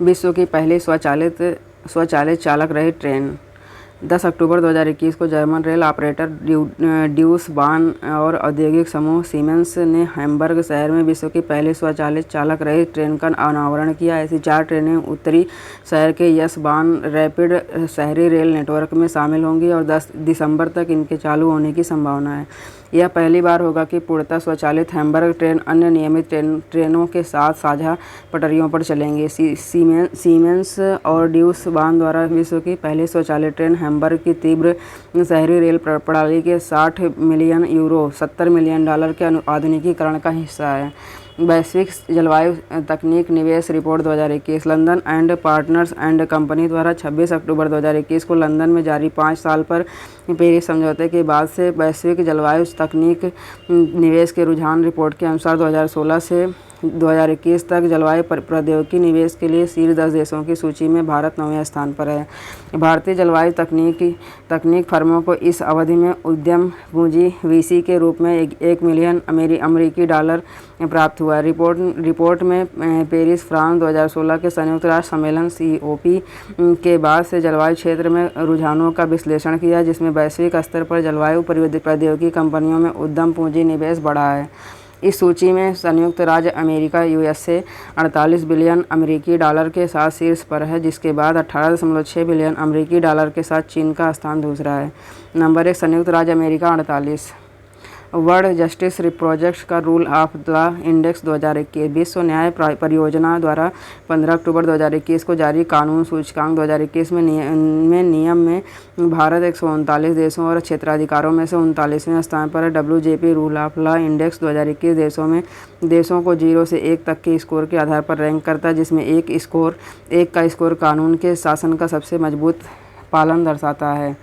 विश्व की पहली स्वचालित चालक रहित ट्रेन। 10 अक्टूबर 2021 को जर्मन रेल ऑपरेटर ड्यूस बाहन और औद्योगिक समूह सीमेंस ने हैम्बर्ग शहर में विश्व की पहली स्वचालित चालक रहित ट्रेन का अनावरण किया। ऐसी 4 ट्रेनें उत्तरी शहर के यस बाहन रैपिड शहरी रेल नेटवर्क में शामिल होंगी और 10 दिसंबर तक इनके चालू होने की संभावना है। यह पहली बार होगा कि पूर्णतः स्वचालित हैम्बर्ग ट्रेन अन्य नियमित ट्रेनों के साथ साझा पटरियों पर चलेंगी। सीमेंस और ड्यूस बाहन द्वारा विश्व की पहली स्वचालित ट्रेन हैम्बर्ग की तीव्र शहरी रेल प्रणाली के 60 मिलियन यूरो $70 मिलियन के आधुनिकीकरण का हिस्सा है। वैश्विक जलवायु तकनीक निवेश report 2021 London and partners and company द्वारा 26 अक्टूबर 2021 को लंदन में जारी 5 साल पर पेरिस समझौते के बाद से वैश्विक जलवायु तकनीक निवेश के रुझान रिपोर्ट के अनुसार 2016 से 2021 तक जलवायु प्रौद्योगिकी निवेश के लिए शीर्ष 10 देशों की सूची में भारत 9वें स्थान पर है। भारतीय जलवायु तकनीक फर्मों को इस अवधि में उद्यम पूंजी वीसी के रूप में $1 मिलियन अमेरिकी प्राप्त हुआ। रिपोर्ट में पेरिस फ्रांस 2016 के संयुक्त राष्ट्र सम्मेलन COP के बाद से जलवायु क्षेत्र में रुझानों का विश्लेषण किया, जिसमें वैश्विक स्तर पर जलवायु प्रौद्योगिकी कंपनियों में उद्यम पूंजी निवेश बढ़ा है। इस सूची में संयुक्त राज्य अमेरिका USA $48 बिलियन के साथ शीर्ष पर है, जिसके बाद $18.6 बिलियन के साथ चीन का स्थान दूसरा है। नंबर 1 संयुक्त राज्य अमेरिका 48। वर्ल्ड जस्टिस प्रोजेक्ट का रूल ऑफ लॉ इंडेक्स 2021 विश्व न्याय परियोजना द्वारा 15 अक्टूबर 2021 को जारी कानून सूचकांक 2021 में नियम में भारत 139 देशों और क्षेत्राधिकारों में से 39वें स्थान पर है। WJP rule of law index 2021 देशों को 0 से 1 तक के स्कोर के आधार पर रैंक करता है, जिसमें 1 का स्कोर कानून के शासन का सबसे मजबूत पालन दर्शाता है।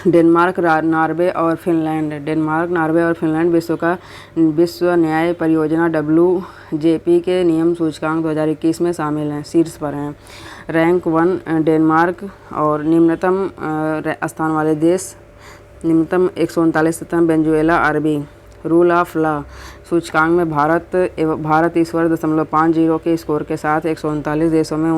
डेनमार्क, नॉर्वे और फिनलैंड विश्व न्याय परियोजना WJP के नियम सूचकांक 2021 में शामिल हैं, शीर्ष पर हैं। रैंक 1 डेनमार्क और निम्नतम स्थान वाले देश निम्नतम 139 वेनेजुएला। आरबी रूल ऑफ लॉ सूचकांक में भारत ईश्वर 0.50 के स्कोर के साथ 139 देशों में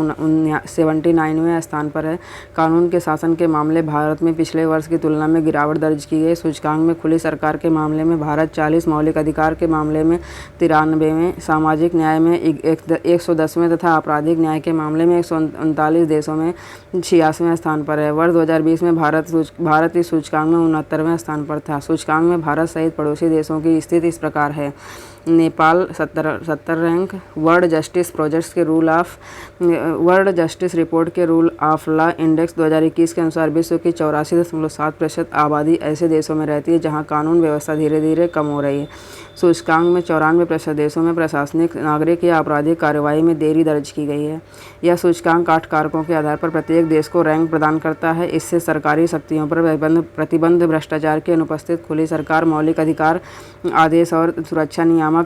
79वें स्थान पर है। कानून के शासन के मामले भारत में पिछले वर्ष की तुलना में गिरावट दर्ज की गई। सूचकांक में खुली सरकार के मामले में भारत 40, मौलिक अधिकार के मामले में 93वें, सामाजिक न्याय में 110वें तथा आपराधिक न्याय के मामले में 139 देशों में 86वें स्थान पर है। वर्ष 2020 में भारत इस सूचकांक में 69वें स्थान पर था। सूचकांक में भारत सहित पड़ोसी देशों की स्थिति इस प्रकार है। Nepal 70 rank. World justice report के रूल ऑफ लॉ इंडेक्स 2021 के अनुसार विश्व की 84.7% आबादी ऐसे देशों में रहती है जहां कानून व्यवस्था धीरे धीरे कम हो रही है। सूचकांक में 94% देशों में प्रशासनिक, नागरिक या आपराधिक कार्रवाई में देरी दर्ज की गई है। यह सूचकांक 8 कारकों के आधार पर प्रत्येक देश को रैंक प्रदान करता है। इससे सरकारी शक्तियों पर प्रतिबंध, भ्रष्टाचार की अनुपस्थित, खुली सरकार, मौलिक अधिकार, आदेश और सुरक्षा नियामक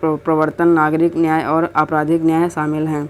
प्रवर्तन, नागरिक न्याय और आपराधिक न्याय शामिल हैं।